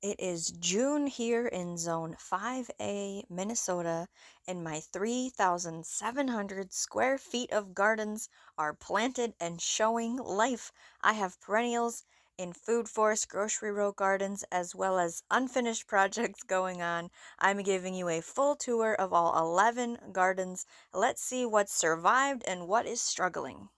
It is June here in Zone 5A, Minnesota, and my 3,700 square feet of gardens are planted and showing life. I have perennials in food forest grocery row gardens as well as unfinished projects going on. I'm giving you a full tour of all 11 gardens. Let's see what survived and what is struggling.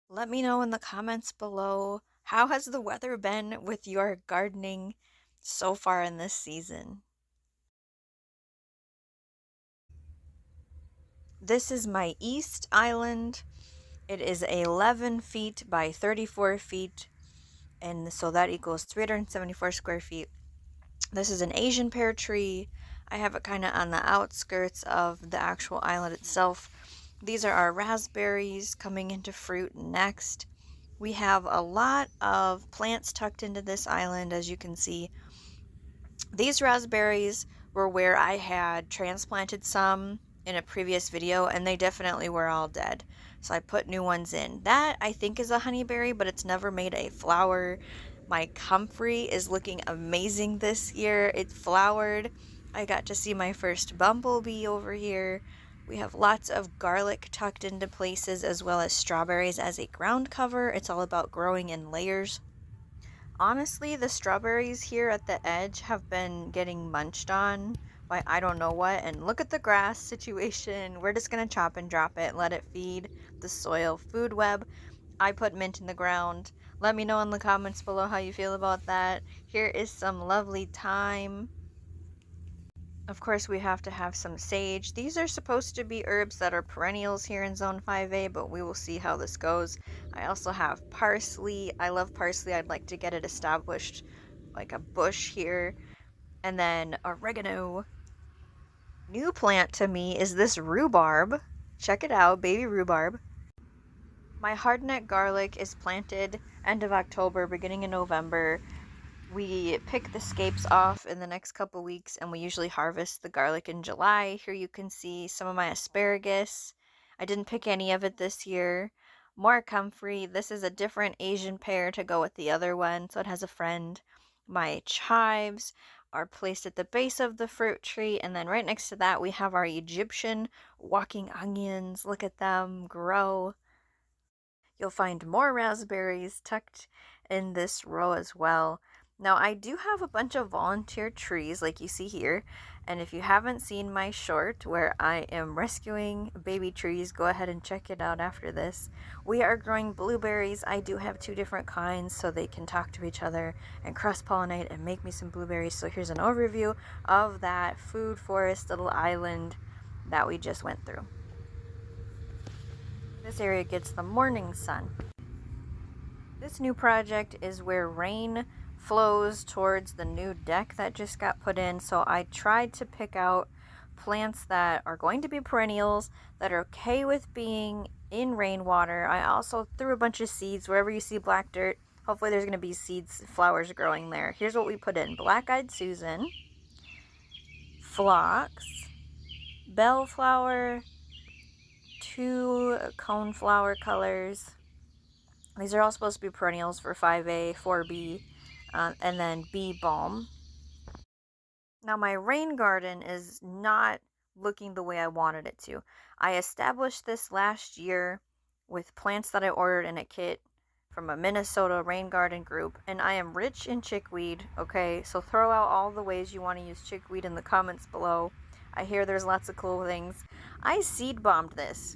Let me know in the comments below, how has the weather been with your gardening so far in this season? This is my east island. It is 11 feet by 34 feet, and so that equals 374 square feet. This is an Asian pear tree. I have it kind of on the outskirts of the actual island itself. These are our raspberries coming into fruit next. We have a lot of plants tucked into this island, as you can see. These raspberries were where I had transplanted some in a previous video, and they definitely were all dead. So I put new ones in. That I think is a honeyberry, but it's never made a flower. My comfrey is looking amazing this year. It flowered. I got to see my first bumblebee over here. We have lots of garlic tucked into places, as well as strawberries as a ground cover. It's all about growing in layers. Honestly, the strawberries here at the edge have been getting munched on by I don't know what. And look at the grass situation. We're just going to chop and drop it, let it feed the soil food web. I put mint in the ground. Let me know in the comments below how you feel about that. Here is some lovely thyme. Of course, we have to have some sage. These are supposed to be herbs that are perennials here in Zone 5A, but we will see how this goes. I also have parsley. I love parsley. I'd like to get it established like a bush here. And then oregano. New plant to me is this rhubarb. Check it out, baby rhubarb. My hardneck garlic is planted end of October, beginning of November. We pick the scapes off in the next couple weeks, and we usually harvest the garlic in July. Here you can see some of my asparagus. I didn't pick any of it this year. More comfrey. This is a different Asian pear to go with the other one, so it has a friend. My chives are placed at the base of the fruit tree, and then right next to that we have our Egyptian walking onions. Look at them grow. You'll find more raspberries tucked in this row as well. Now, I do have a bunch of volunteer trees like you see here, and if you haven't seen my short where I am rescuing baby trees, go ahead and check it out after this. We are growing blueberries. I do have 2 different kinds so they can talk to each other and cross-pollinate and make me some blueberries. So here's an overview of that food forest little island that we just went through. This area gets the morning sun. This new project is where rain flows towards the new deck that just got put in, so I tried to pick out plants that are going to be perennials, that are okay with being in rainwater. I also threw a bunch of seeds. Wherever you see black dirt, hopefully there's going to be seeds, flowers growing there. Here's what we put in: black-eyed Susan, phlox, bellflower, 2 coneflower colors. These are all supposed to be perennials for 5A, 4B, and then bee balm. Now my rain garden is not looking the way I wanted it to. I established this last year with plants that I ordered in a kit from a Minnesota rain garden group, and I am rich in chickweed, okay? So throw out all the ways you want to use chickweed in the comments below. I hear there's lots of cool things. I seed bombed this.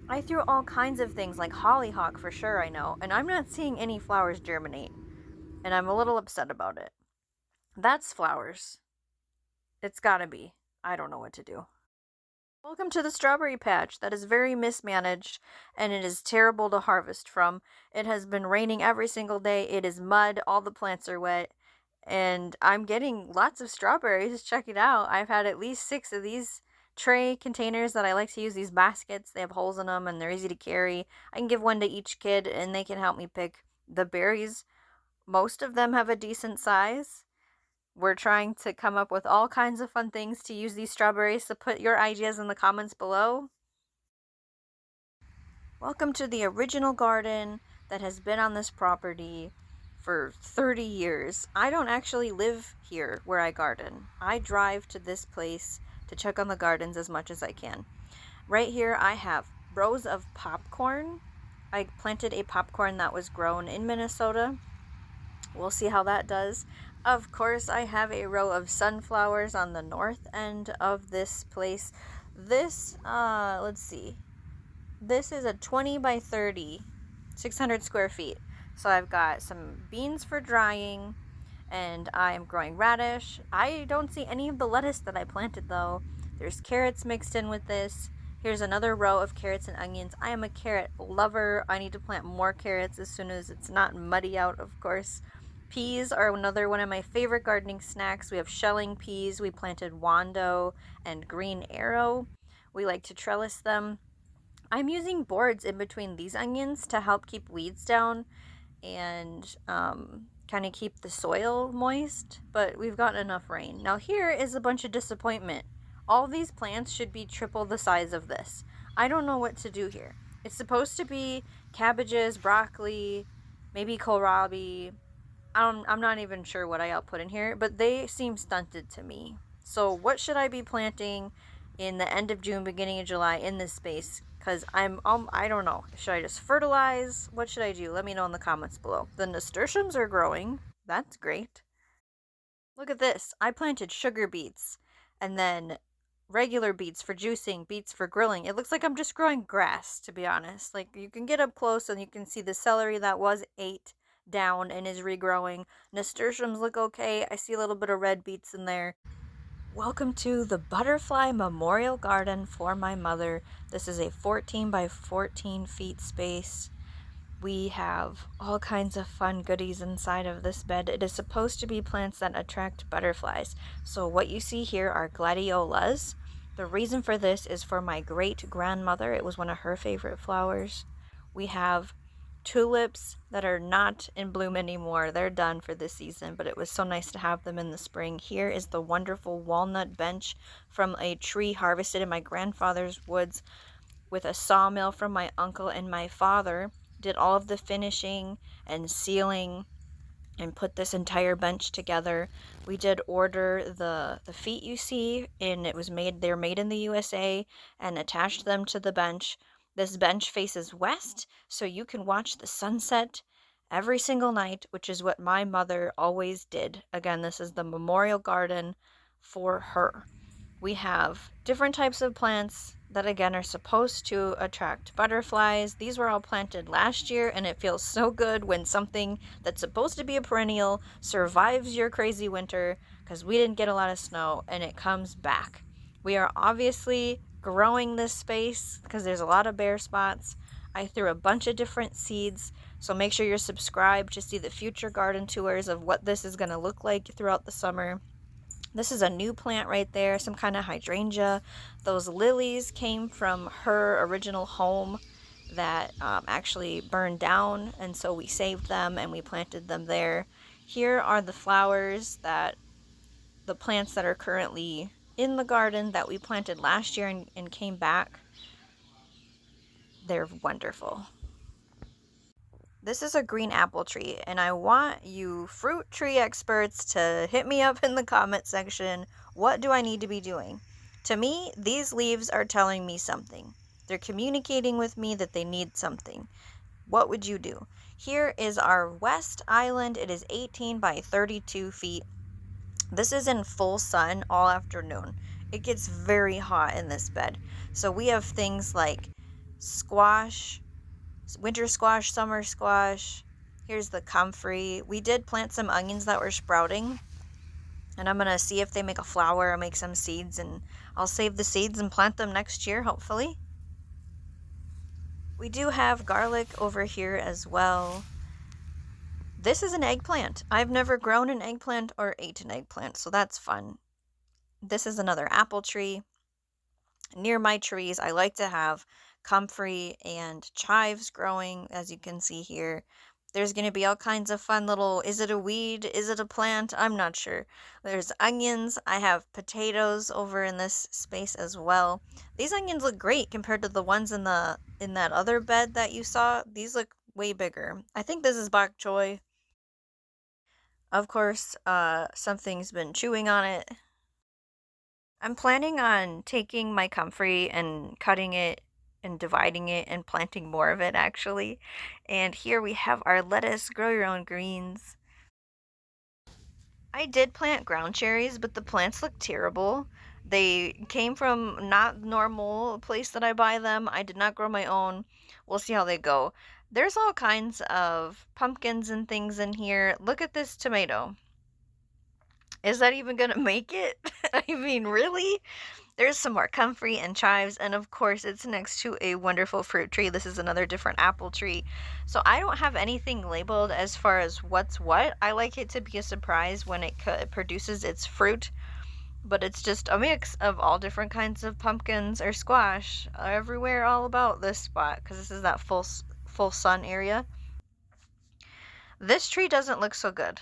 I threw all kinds of things like hollyhock for sure, I know, and I'm not seeing any flowers germinate, and I'm a little upset about it. That's flowers. It's gotta be. I don't know what to do. Welcome to the strawberry patch that is very mismanaged, and it is terrible to harvest from. It has been raining every single day. It is mud. All the plants are wet, and I'm getting lots of strawberries. Check it out. I've had at least 6 of these tray containers that I like to use, these baskets. They have holes in them and they're easy to carry. I can give one to each kid and they can help me pick the berries. Most of them have a decent size. We're trying to come up with all kinds of fun things to use these strawberries, so put your ideas in the comments below. Welcome to the original garden that has been on this property for 30 years. I don't actually live here where I garden. I drive to this place to check on the gardens as much as I can. Right here I have rows of popcorn. I planted a popcorn that was grown in Minnesota. We'll see how that does. Of course, I have a row of sunflowers on the north end of this place. This, let's see. This is a 20 by 30, 600 square feet. So I've got some beans for drying, and I'm growing radish. I don't see any of the lettuce that I planted though. There's carrots mixed in with this. Here's another row of carrots and onions. I am a carrot lover. I need to plant more carrots as soon as it's not muddy out, of course. Peas are another one of my favorite gardening snacks. We have shelling peas. We planted Wando and green arrow. We like to trellis them. I'm using boards in between these onions to help keep weeds down and kind of keep the soil moist, but we've gotten enough rain. Now here is a bunch of disappointment. All these plants should be triple the size of this. I don't know what to do here. It's supposed to be cabbages, broccoli, maybe kohlrabi. I'm not even sure what I put in here, but they seem stunted to me. So what should I be planting in the end of June, beginning of July in this space? Because I don't know. Should I just fertilize? What should I do? Let me know in the comments below. The nasturtiums are growing. That's great. Look at this. I planted sugar beets and then regular beets for juicing, beets for grilling. It looks like I'm just growing grass, to be honest. Like, you can get up close and you can see the celery that was ate down and is regrowing. Nasturtiums look okay. I see a little bit of red beets in there. Welcome to the Butterfly Memorial Garden for my mother. This is a 14 by 14 feet space. We have all kinds of fun goodies inside of this bed. It is supposed to be plants that attract butterflies. So what you see here are gladiolas. The reason for this is for my great grandmother. It was one of her favorite flowers. We have tulips that are not in bloom anymore. They're done for this season, but it was so nice to have them in the spring. Here is the wonderful walnut bench from a tree harvested in my grandfather's woods with a sawmill from my uncle, and my father did all of the finishing and sealing and put this entire bench together. We did order the feet you see, and they're made in the USA, and attached them to the bench. This bench faces west, so you can watch the sunset every single night, which is what my mother always did. Again, this is the memorial garden for her. We have different types of plants that, again, are supposed to attract butterflies. These were all planted last year, and it feels so good when something that's supposed to be a perennial survives your crazy winter, because we didn't get a lot of snow, and it comes back. We are obviously growing this space because there's a lot of bare spots. I threw a bunch of different seeds, so make sure you're subscribed to see the future garden tours of what this is going to look like throughout the summer. This is a new plant right there, some kind of hydrangea. Those lilies came from her original home that actually burned down, and so we saved them and we planted them there. Here are the flowers the plants that are currently in the garden that we planted last year and came back. They're wonderful. This is a green apple tree, and I want you fruit tree experts to hit me up in the comment section. What do I need to be doing? To me, these leaves are telling me something. They're communicating with me that they need something. What would you do? Here is our west island. It is 18 by 32 feet. This is in full sun all afternoon. It gets very hot in this bed. So we have things like squash, winter squash, summer squash. Here's the comfrey. We did plant some onions that were sprouting, and I'm going to see if they make a flower or make some seeds, and I'll save the seeds and plant them next year, hopefully. We do have garlic over here as well. This is an eggplant. I've never grown an eggplant or ate an eggplant, so that's fun. This is another apple tree. Near my trees, I like to have comfrey and chives growing, as you can see here. There's going to be all kinds of fun little, is it a weed? Is it a plant? I'm not sure. There's onions. I have potatoes over in this space as well. These onions look great compared to the ones in that other bed that you saw. These look way bigger. I think this is bok choy. Of course, something's been chewing on it. I'm planning on taking my comfrey and cutting it and dividing it and planting more of it actually. And here we have our lettuce, grow your own greens. I did plant ground cherries, but the plants look terrible. They came from not normal place that I buy them. I did not grow my own. We'll see how they go. There's all kinds of pumpkins and things in here. Look at this tomato. Is that even gonna make it? I mean, really? There's some more comfrey and chives, and of course, it's next to a wonderful fruit tree. This is another different apple tree. So I don't have anything labeled as far as what's what. I like it to be a surprise when it produces its fruit, but it's just a mix of all different kinds of pumpkins or squash everywhere all about this spot, because this is that full sun area. This tree doesn't look so good.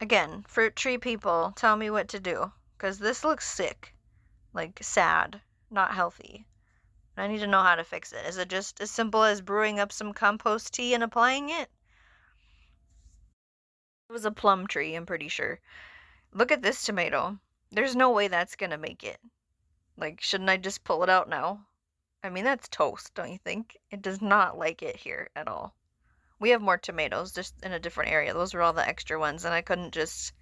Again, fruit tree people, tell me what to do, because this looks sick. Like, sad, not healthy. I need to know how to fix it. Is it just as simple as brewing up some compost tea and applying it? It was a plum tree, I'm pretty sure. Look at this tomato. There's no way that's gonna make it. Like, shouldn't I just pull it out now? I mean, that's toast, don't you think? It does not like it here at all. We have more tomatoes, just in a different area. Those are all the extra ones, and I couldn't just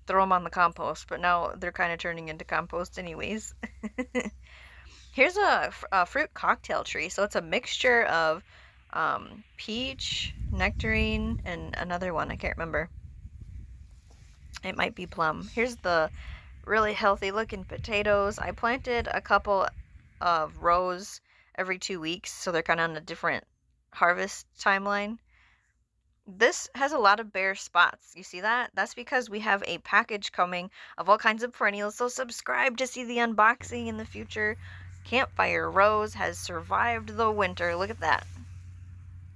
throw them on the compost, but now they're kind of turning into compost anyways. Here's a fruit cocktail tree. So it's a mixture of peach, nectarine, and another one. I can't remember. It might be plum. Here's the really healthy looking potatoes. I planted a couple of rows every 2 weeks, so they're kind of on a different harvest timeline. This has a lot of bare spots. You see that? That's because we have a package coming of all kinds of perennials, so subscribe to see the unboxing in the future. Campfire Rose has survived the winter. Look at that.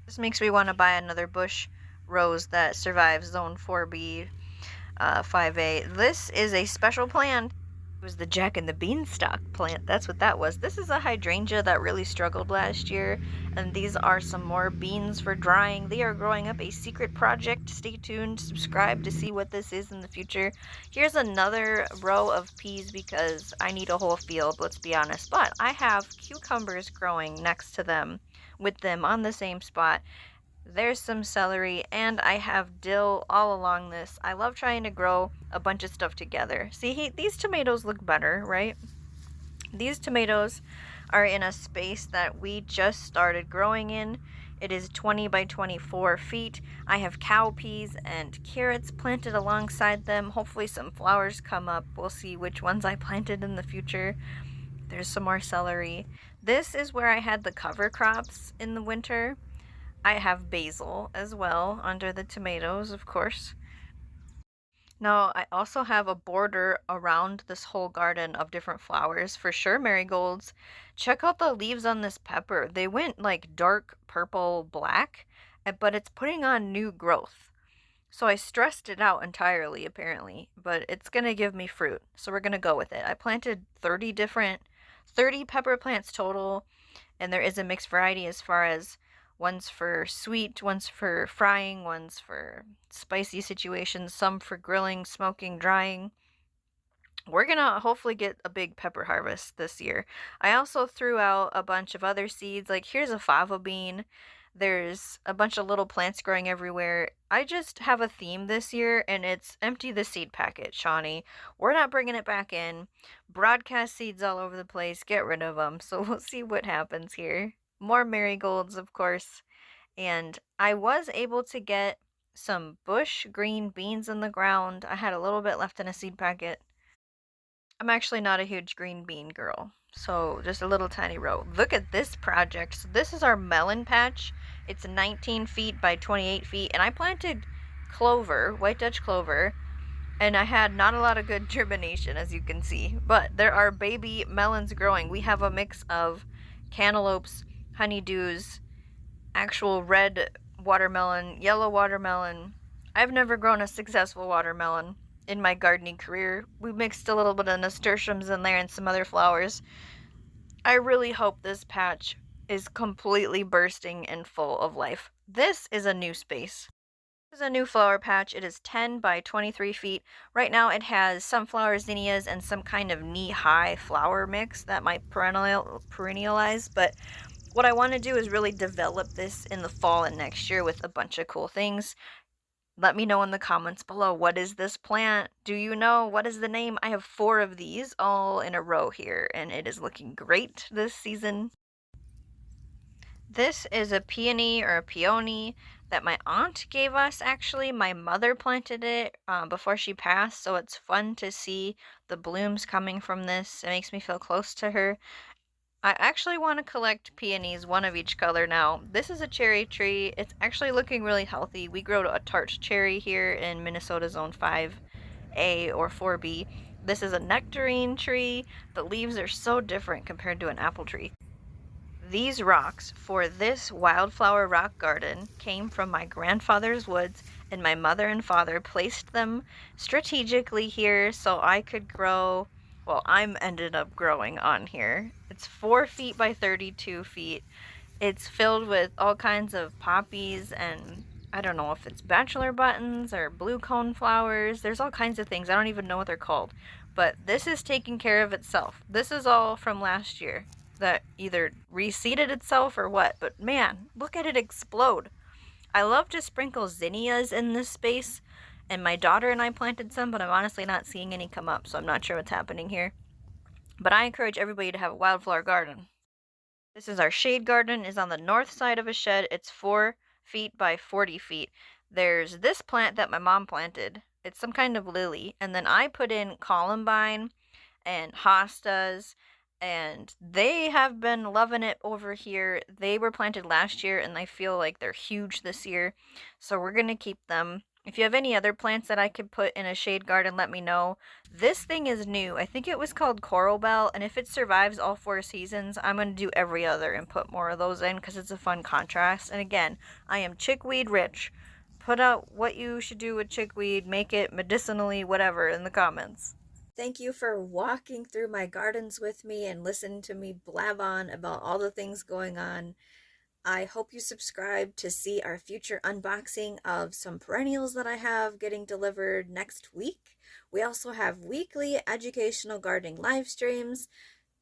This makes me want to buy another bush rose that survives zone 4B, 5A. This is a special plant. It was the Jack and the Beanstalk plant. That's what that was. This is a hydrangea that really struggled last year, and these are some more beans for drying. They are growing up a secret project. Stay tuned. Subscribe to see what this is in the future. Here's another row of peas because I need a whole field, let's be honest. But I have cucumbers growing next to them with them on the same spot. There's some celery, and I have dill all along this. I love trying to grow a bunch of stuff together. See, these tomatoes look better, right? These tomatoes are in a space that we just started growing in. It is 20 by 24 feet. I have cow peas and carrots planted alongside them. Hopefully some flowers come up. We'll see which ones I planted in the future. There's some more celery. This is where I had the cover crops in the winter. I have basil as well under the tomatoes, of course. Now, I also have a border around this whole garden of different flowers. For sure, marigolds. Check out the leaves on this pepper. They went like dark purple black, but it's putting on new growth. So I stressed it out entirely, apparently, but it's going to give me fruit. So we're going to go with it. I planted 30 pepper plants total, and there is a mixed variety as far as one's for sweet, one's for frying, one's for spicy situations, some for grilling, smoking, drying. We're gonna hopefully get a big pepper harvest this year. I also threw out a bunch of other seeds, like here's a fava bean. There's a bunch of little plants growing everywhere. I just have a theme this year, and it's empty the seed packet, Shawnee. We're not bringing it back in. Broadcast seeds all over the place. Get rid of them. So we'll see what happens here. More marigolds, of course. And I was able to get some bush green beans in the ground. I had a little bit left in a seed packet. I'm actually not a huge green bean girl, so just a little tiny row. Look at this project. So this is our melon patch. It's 19 feet by 28 feet, and I planted clover, white Dutch clover, and I had not a lot of good germination, as you can see, but there are baby melons growing. We have a mix of cantaloupes, honeydews, actual red watermelon, yellow watermelon. I've never grown a successful watermelon in my gardening career. We mixed a little bit of nasturtiums in there and some other flowers. I really hope this patch is completely bursting and full of life. This is a new space. This is a new flower patch. It is 10 by 23 feet. Right now it has sunflower zinnias and some kind of knee-high flower mix that might perennialize, but what I want to do is really develop this in the fall and next year with a bunch of cool things. Let me know in the comments below, what is this plant? Do you know? What is the name? I have 4 of these all in a row here, and it is looking great this season. This is a peony or a peony that my aunt gave us, actually. My mother planted it before she passed, so it's fun to see the blooms coming from this. It makes me feel close to her. I actually want to collect peonies, one of each color now. This is a cherry tree. It's actually looking really healthy. We grow a tart cherry here in Minnesota Zone 5A or 4B. This is a nectarine tree. The leaves are so different compared to an apple tree. These rocks for this wildflower rock garden came from my grandfather's woods, and my mother and father placed them strategically here so I could grow. Well, I'm ended up growing on here. It's 4 feet by 32 feet. It's filled with all kinds of poppies and I don't know if it's bachelor buttons or blue cone flowers. There's all kinds of things. I don't even know what they're called. But this is taking care of itself. This is all from last year that either reseeded itself or what. But man, look at it explode. I love to sprinkle zinnias in this space. And my daughter and I planted some, but I'm honestly not seeing any come up. So I'm not sure what's happening here. But I encourage everybody to have a wildflower garden. This is our shade garden. Is on the north side of a shed. It's 4 feet by 40 feet. There's this plant that my mom planted. It's some kind of lily. And then I put in columbine and hostas, and they have been loving it over here. They were planted last year, and I feel like they're huge this year. So we're going to keep them. If you have any other plants that I could put in a shade garden, let me know. This thing is new. I think it was called Coral Bell, and if it survives all 4 seasons, I'm going to do every other and put more of those in because it's a fun contrast. And again, I am chickweed rich. Put out what you should do with chickweed, make it medicinally, whatever, in the comments. Thank you for walking through my gardens with me and listening to me blab on about all the things going on. I hope you subscribe to see our future unboxing of some perennials that I have getting delivered next week. We also have weekly educational gardening live streams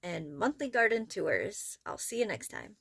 and monthly garden tours. I'll see you next time.